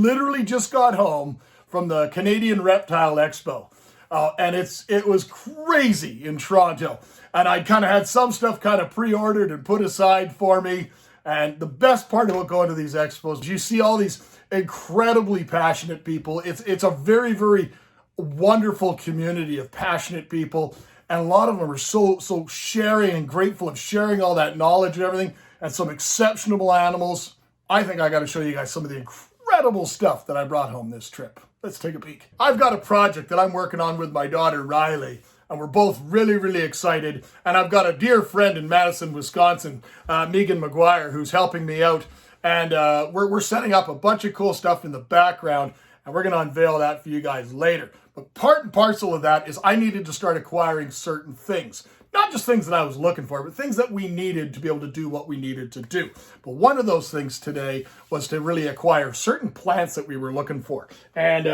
literally just got home from the Canadian Retile Expo. And it was crazy in Toronto. And I kind of had some stuff kind of pre-ordered and put aside for me. And the best part about going to these expos is you see all these incredibly passionate people. It's a very, very wonderful community of passionate people. And a lot of them are so sharing and grateful of sharing all that knowledge and everything. And some exceptional animals. I think I got to show you guys some of the incredible stuff that I brought home this trip. Let's take a peek. I've got a project that I'm working on with my daughter, Riley, and we're both really, really excited. And I've got a dear friend in Madison, Wisconsin, Megan McGuire, who's helping me out. And we're setting up a bunch of cool stuff in the background, and we're going to unveil that for you guys later. But part and parcel of that is I needed to start acquiring certain things. Not just things that I was looking for, but things that we needed to be able to do what we needed to do. But one of those things today was to really acquire certain plants that we were looking for. And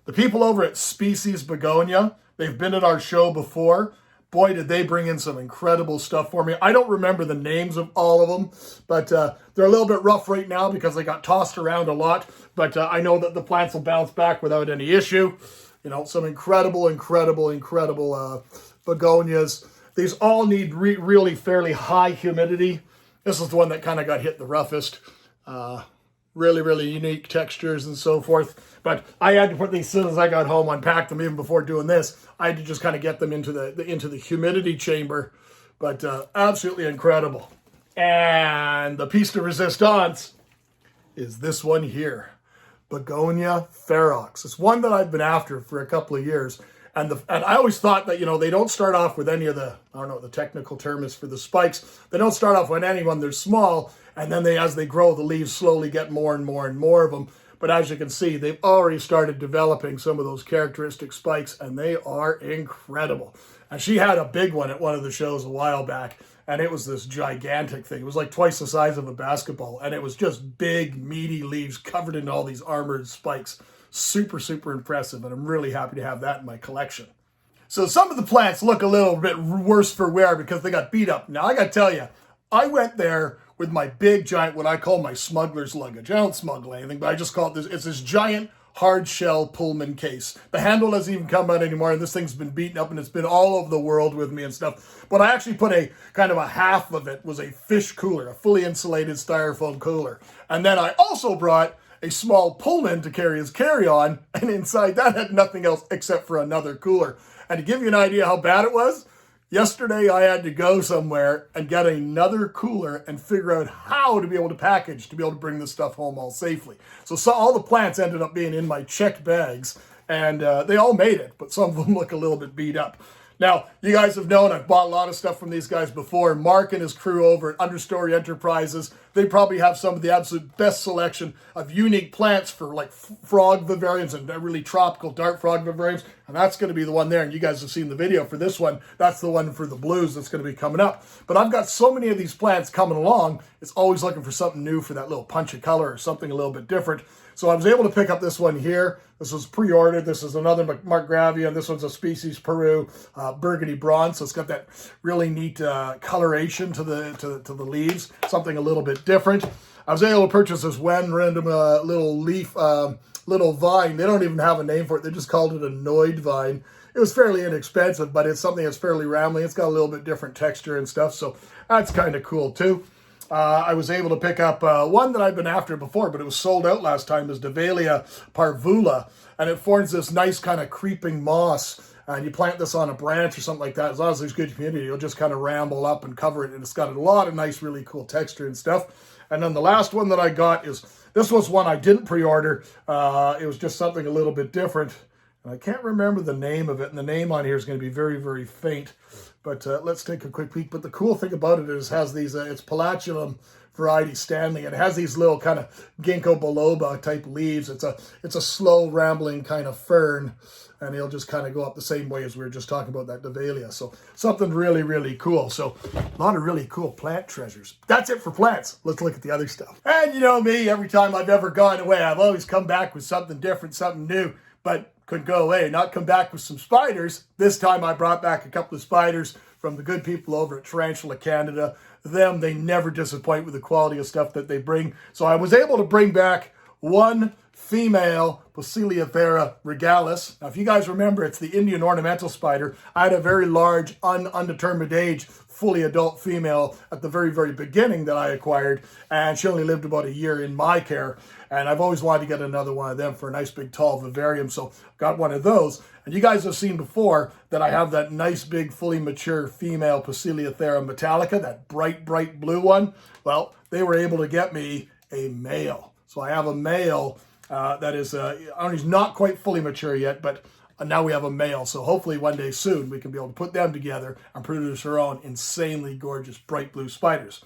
the people over at Species Begonia, they've been at our show before. Boy, did they bring in some incredible stuff for me. I don't remember the names of all of them, but they're a little bit rough right now because they got tossed around a lot. But I know that the plants will bounce back without any issue. You know, some incredible begonias. These all need really fairly high humidity. This is the one that kind of got hit the roughest. Really unique textures and so forth. But I had to put these, as soon as I got home, unpack them even before doing this. I had to just kind of get them into the humidity chamber. But absolutely incredible. And the piece de resistance is this one here. Begonia ferox. It's one that I've been after for a couple of years. And I always thought that, you know, they don't start off with any of the, I don't know what the technical term is for the spikes. They don't start off with any when they're small. And then as they grow, the leaves slowly get more and more of them. But as you can see, they've already started developing some of those characteristic spikes, and they are incredible. And she had a big one at one of the shows a while back, and it was this gigantic thing. It was like twice the size of a basketball, and it was just big, meaty leaves covered in all these armored spikes. Super impressive, and I'm really happy to have that in my collection. So some of the plants look a little bit worse for wear because they got beat up. Now, I got to tell you, I went there with my big, giant, what I call my smuggler's luggage. I don't smuggle anything, but I just call it this. It's this giant hard shell Pullman case. The handle doesn't even come out anymore, and this thing's been beaten up, and it's been all over the world with me and stuff. But I actually put a kind of a half of it was a fish cooler, a fully insulated styrofoam cooler. And then I also brought a small Pullman to carry his carry-on, and inside that had nothing else except for another cooler. And to give you an idea how bad it was, yesterday I had to go somewhere and get another cooler and figure out how to be able to package, to be able to bring this stuff home all safely. So all the plants ended up being in my checked bags, and they all made it, but some of them look a little bit beat up. Now, you guys have known I've bought a lot of stuff from these guys before. Mark and his crew over at Understory Enterprises, they probably have some of the absolute best selection of unique plants for like frog vivariums and really tropical dart frog vivariums. And that's going to be the one there. And you guys have seen the video for this one. That's the one for the blues that's going to be coming up. But I've got so many of these plants coming along. It's always looking for something new for that little punch of color or something a little bit different. So I was able to pick up this one here. This was pre-ordered. This is another Markgravia, and this one's a Species Peru burgundy bronze. So it's got that really neat coloration to the leaves, something a little bit different. I was able to purchase this one random little leaf, little vine. They don't even have a name for it. They just called it a Noid vine. It was fairly inexpensive, but it's something that's fairly rambling. It's got a little bit different texture and stuff, so that's kind of cool too. I was able to pick up one that I've been after before, but it was sold out last time, is Davelia parvula, and it forms this nice kind of creeping moss. And you plant this on a branch or something like that. As long as there's good humidity, you'll just kind of ramble up and cover it, and it's got a lot of nice, really cool texture and stuff. And then the last one that I got is, this was one I didn't pre-order. It was just something a little bit different. And I can't remember the name of it, and the name on here is going to be very faint. But let's take a quick peek. But the cool thing about it is it has these, it's Palatium variety Stanley. It has these little kind of ginkgo biloba type leaves. It's a slow rambling kind of fern, and it'll just kind of go up the same way as we were just talking about that Davelia. So something really cool. So a lot of really cool plant treasures. That's it for plants. Let's look at the other stuff. And you know me, every time I've ever gone away, I've always come back with something different, something new. But couldn't go away, not come back with some spiders. This time I brought back a couple of spiders from the good people over at Tarantula, Canada. They never disappoint with the quality of stuff that they bring. So I was able to bring back one female Poecilothera regalis. Now, if you guys remember, it's the Indian ornamental spider. I had a very large, undetermined age, fully adult female at the very, very beginning that I acquired, and she only lived about a year in my care. And I've always wanted to get another one of them for a nice big tall vivarium, so got one of those. And you guys have seen before that I have that nice big fully mature female Poecilothera metallica, that bright, bright blue one. Well, they were able to get me a male. So I have a male that is, he's not quite fully mature yet, but now we have a male. So hopefully one day soon we can be able to put them together and produce our own insanely gorgeous bright blue spiders.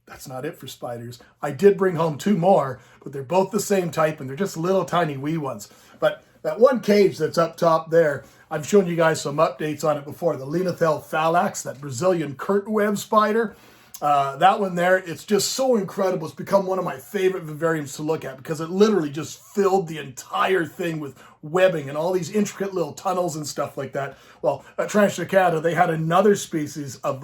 That's not it for spiders. I did bring home 2 more, but they're both the same type and they're just little tiny wee ones. But that one cage that's up top there, I've shown you guys some updates on it before. The Lenithel phalax, that Brazilian curtain spider. That one there, it's just so incredible. It's become one of my favorite vivariums to look at because it literally just filled the entire thing with webbing and all these intricate little tunnels and stuff like that. Well, at Tarantula, they had another species of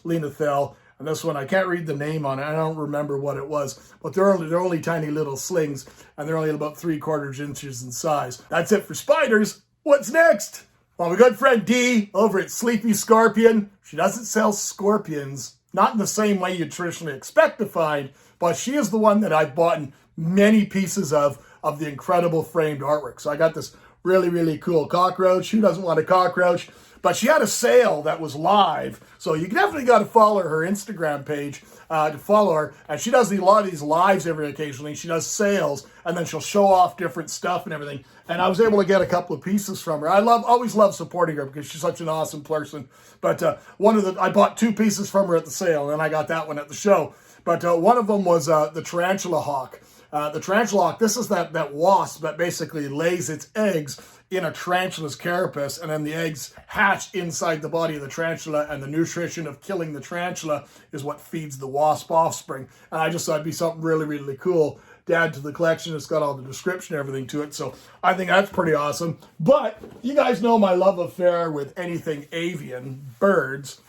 Lenithel, and this one, I can't read the name on it. I don't remember what it was, but they're only tiny little slings, and they're only about 3/4 inches in size. That's it for spiders. What's next? Well, my good friend Dee over at Sleepy Scorpion. She doesn't sell scorpions, not in the same way you traditionally expect to find, but she is the one that I've bought many pieces of the incredible framed artwork. So I got this really, really cool cockroach. Who doesn't want a cockroach? But she had a sale that was live, so you definitely got to follow her Instagram page to follow her. And she does a lot of these lives every occasionally. She does sales, and then she'll show off different stuff and everything. And I was able to get a couple of pieces from her. I always love supporting her because she's such an awesome person. But I bought 2 pieces from her at the sale, and I got that one at the show. But one of them was the Tarantula hawk. The Tarantula hawk, this is that wasp that basically lays its eggs in a tarantula's carapace, and then the eggs hatch inside the body of the tarantula, and the nutrition of killing the tarantula is what feeds the wasp offspring. And I just thought it'd be something really, really cool to add to the collection. It's got all the description and everything to it, so I think that's pretty awesome. But you guys know my love affair with anything avian, birds.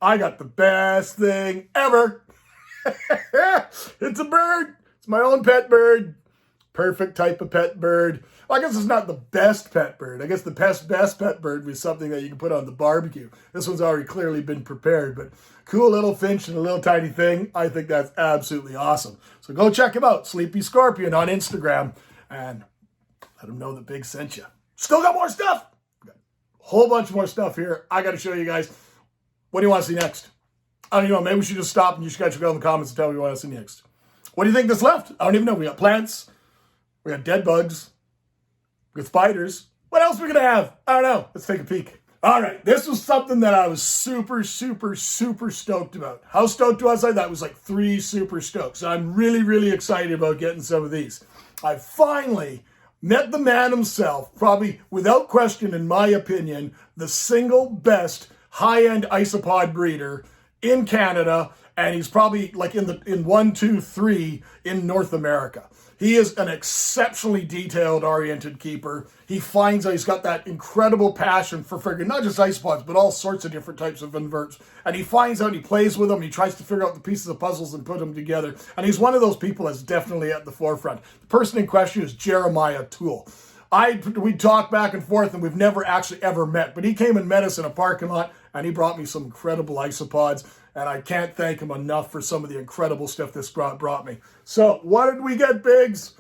I got the best thing ever. It's a bird. It's my own pet bird. Perfect type of pet bird. Well, I guess it's not the best pet bird. I guess the best pet bird was something that you can put on the barbecue. This one's already clearly been prepared, but cool little finch and a little tiny thing. I think that's absolutely awesome. So go check him out, Sleepy Scorpion on Instagram, and let him know that Big sent you. Still got more stuff. Got a whole bunch more stuff here. I got to show you guys. What do you want to see next? I don't even know. Maybe we should just stop and you guys should go in the comments and tell me what you want to see next. What do you think that's left? I don't even know. We got plants. We got dead bugs. We got spiders. What else are we going to have? I don't know. Let's take a peek. All right. This was something that I was super, super, super stoked about. How stoked was I? That was like 3 super stokes. So I'm really, really excited about getting some of these. I finally met the man himself, probably without question, in my opinion, the single best high-end isopod breeder in Canada, and he's probably like in 1, 2, 3 in North America. He is an exceptionally detailed-oriented keeper. He finds out he's got that incredible passion for figuring not just isopods, but all sorts of different types of inverts. And he finds out, he plays with them, he tries to figure out the pieces of puzzles and put them together. And he's one of those people that's definitely at the forefront. The person in question is Jeremiah Toole. We talked back and forth, and we've never actually ever met. But he came and met us in a parking lot, and he brought me some incredible isopods. And I can't thank him enough for some of the incredible stuff this brought me. So what did we get, Biggs?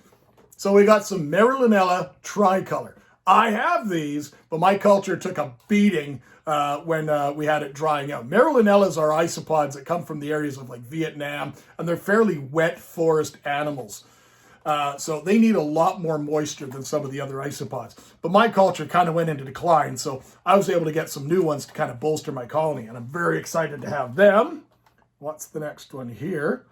So we got some Marylinella tricolor. I have these, but my culture took a beating when we had it drying out. Marylinellas are isopods that come from the areas of like Vietnam, and they're fairly wet forest animals. So they need a lot more moisture than some of the other isopods. But my culture kind of went into decline, so I was able to get some new ones to kind of bolster my colony, and I'm very excited to have them. What's the next one here?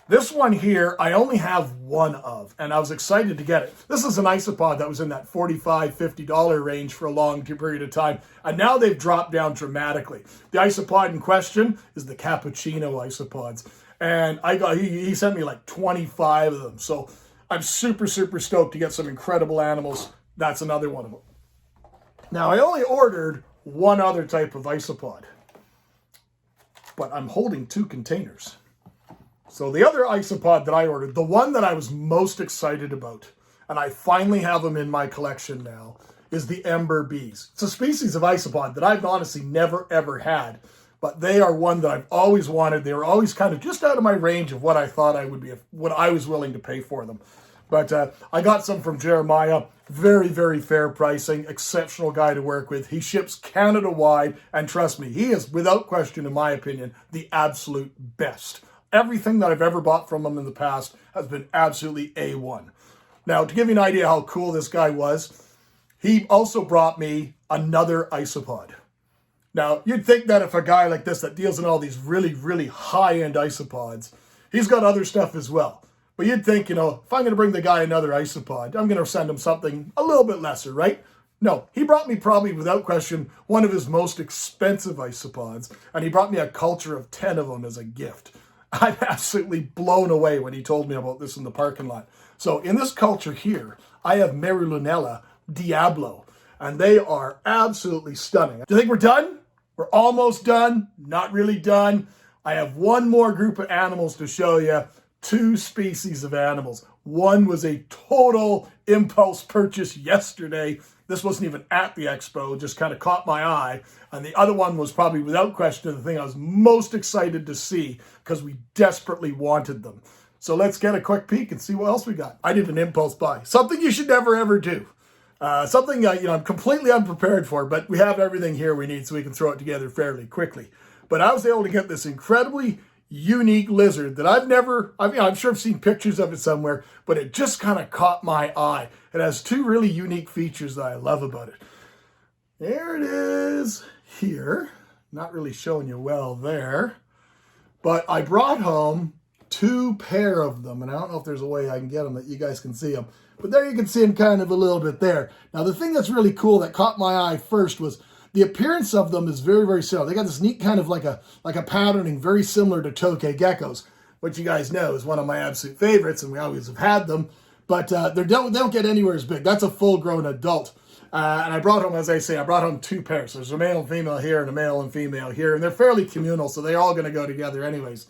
This one here, I only have one of, and I was excited to get it. This is an isopod that was in that $45, $50 range for a long period of time, and now they've dropped down dramatically. The isopod in question is the cappuccino isopods, and he sent me like 25 of them, so I'm super, super stoked to get some incredible animals. That's another one of them. Now, I only ordered one other type of isopod, but I'm holding 2 containers. So the other isopod that I ordered, the one that I was most excited about, and I finally have them in my collection now, is the ember bees. It's a species of isopod that I've honestly never ever had, but they are one that I've always wanted. They were always kind of just out of my range of what I thought I would be, what I was willing to pay for them. But I got some from Jeremiah. Very, very fair pricing. Exceptional guy to work with. He ships Canada-wide. And trust me, he is, without question, in my opinion, the absolute best. Everything that I've ever bought from him in the past has been absolutely A1. Now, to give you an idea how cool this guy was, he also brought me another isopod. Now, you'd think that if a guy like this that deals in all these really, really high-end isopods, he's got other stuff as well. But you'd think, you know, if I'm going to bring the guy another isopod, I'm going to send him something a little bit lesser, right? No, he brought me probably, without question, one of his most expensive isopods, and he brought me a culture of 10 of them as a gift. I'm absolutely blown away when he told me about this in the parking lot. So in this culture here, I have Merilunella Diablo, and they are absolutely stunning. Do you think we're done? We're almost done. Not really done. I have one more group of animals to show you. 2 species of animals. One was a total impulse purchase yesterday. This wasn't even at the expo, just kind of caught my eye. And the other one was probably, without question, the thing I was most excited to see because we desperately wanted them. So let's get a quick peek and see what else we got. I did an impulse buy. Something you should never, ever do. Something I'm completely unprepared for, but we have everything here we need so we can throw it together fairly quickly. But I was able to get this incredibly unique lizard that I'm sure I've seen pictures of it somewhere, but it just kind of caught my eye. It has 2 really unique features that I love about it. There it is here. Not really showing you well there, but I brought home 2 pair of them, and I don't know if there's a way I can get them that you guys can see them, but there you can see them kind of a little bit there. Now the thing that's really cool that caught my eye first was the appearance of them is very, very similar. They got this neat kind of like a patterning, very similar to tokay geckos, which you guys know is one of my absolute favorites, and we always have had them. But they don't get anywhere as big. That's a full-grown adult. And I brought home, as I say, 2 pairs. There's a male and female here and a male and female here, and they're fairly communal, so they're all going to go together anyways.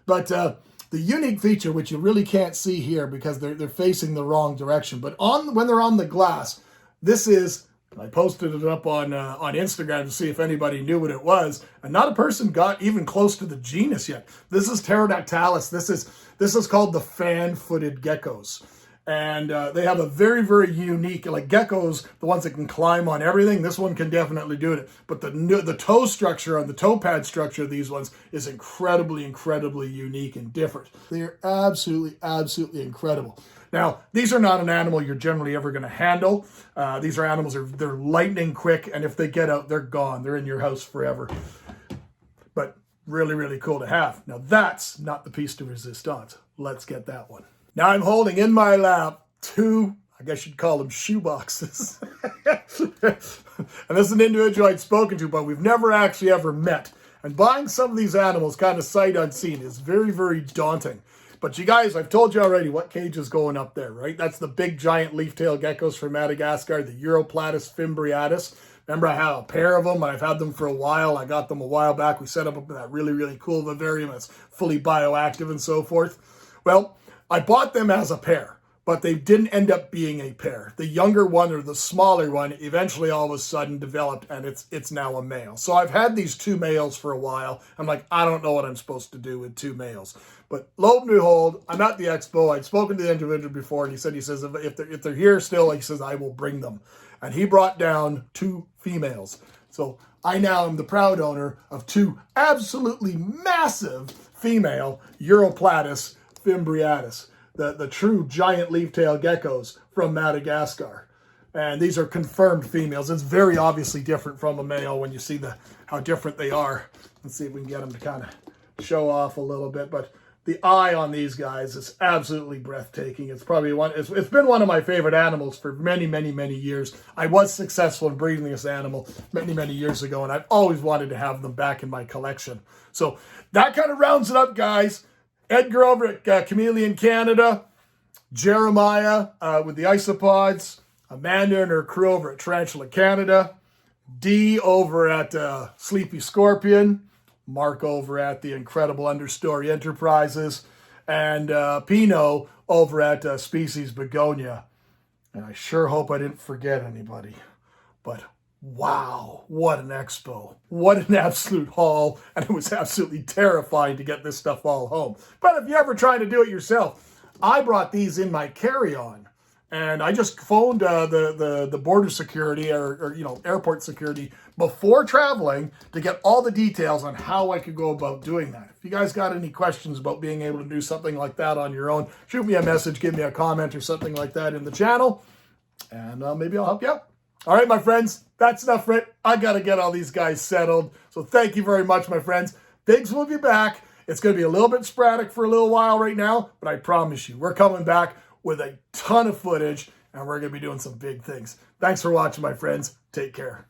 But the unique feature, which you really can't see here because they're facing the wrong direction, but when they're on the glass, this is. I posted it up on Instagram to see if anybody knew what it was, and not a person got even close to the genus yet. This is Tarantula. This is called the fan-footed geckos, and they have a very, very unique, like geckos, the ones that can climb on everything. This one can definitely do it, but the toe structure and the toe pad structure of these ones is incredibly, incredibly unique and different. They are absolutely, absolutely incredible. Now, these are not an animal you're generally ever going to handle. These are animals, they're lightning quick, and if they get out, they're gone. They're in your house forever. But really, really cool to have. Now, that's not the piece de resistance. Let's get that one. Now, I'm holding in my lap 2, I guess you'd call them shoe boxes. And this is an individual I'd spoken to, but we've never actually ever met. And buying some of these animals kind of sight unseen is very, very daunting. But you guys, I've told you already what cage is going up there, right? That's the big giant leaf-tailed geckos from Madagascar, the Europlatus fimbriatus. Remember, I have a pair of them, and I've had them for a while. I got them a while back. We set up that really, really cool vivarium that's fully bioactive and so forth. Well, I bought them as a pair, but they didn't end up being a pair. The younger one, or the smaller one, eventually all of a sudden developed, and it's now a male. So I've had these 2 males for a while. I'm like, I don't know what I'm supposed to do with 2 males. But lo and behold, I'm at the expo. I'd spoken to the individual before, and he says, if they're here still, he says, I will bring them. And he brought down 2 females. So I now am the proud owner of 2 absolutely massive female Europlatus fimbriatus, the true giant leaf-tailed geckos from Madagascar. And these are confirmed females. It's very obviously different from a male when you see how different they are. Let's see if we can get them to kind of show off a little bit. But the eye on these guys is absolutely breathtaking. It's probably it's been one of my favorite animals for many, many, many years. I was successful in breeding this animal many, many years ago, and I've always wanted to have them back in my collection. So that kind of rounds it up, guys. Edgar over at Chameleon Canada, Jeremiah with the isopods, Amanda and her crew over at Tarantula Canada, Dee over at Sleepy Scorpion, Mark over at the Incredible Understory Enterprises, and Pino over at Species Begonia. And I sure hope I didn't forget anybody. But wow, what an expo. What an absolute haul. And it was absolutely terrifying to get this stuff all home. But if you ever try to do it yourself, I brought these in my carry-on. And I just phoned the border security or airport security before traveling to get all the details on how I could go about doing that. If you guys got any questions about being able to do something like that on your own, shoot me a message, give me a comment or something like that in the channel, and maybe I'll help you out. All right, my friends, that's enough for it. I got to get all these guys settled. So thank you very much, my friends. Biggs will be back. It's going to be a little bit sporadic for a little while right now, but I promise you, we're coming back with a ton of footage, and we're going to be doing some big things. Thanks for watching, my friends. Take care.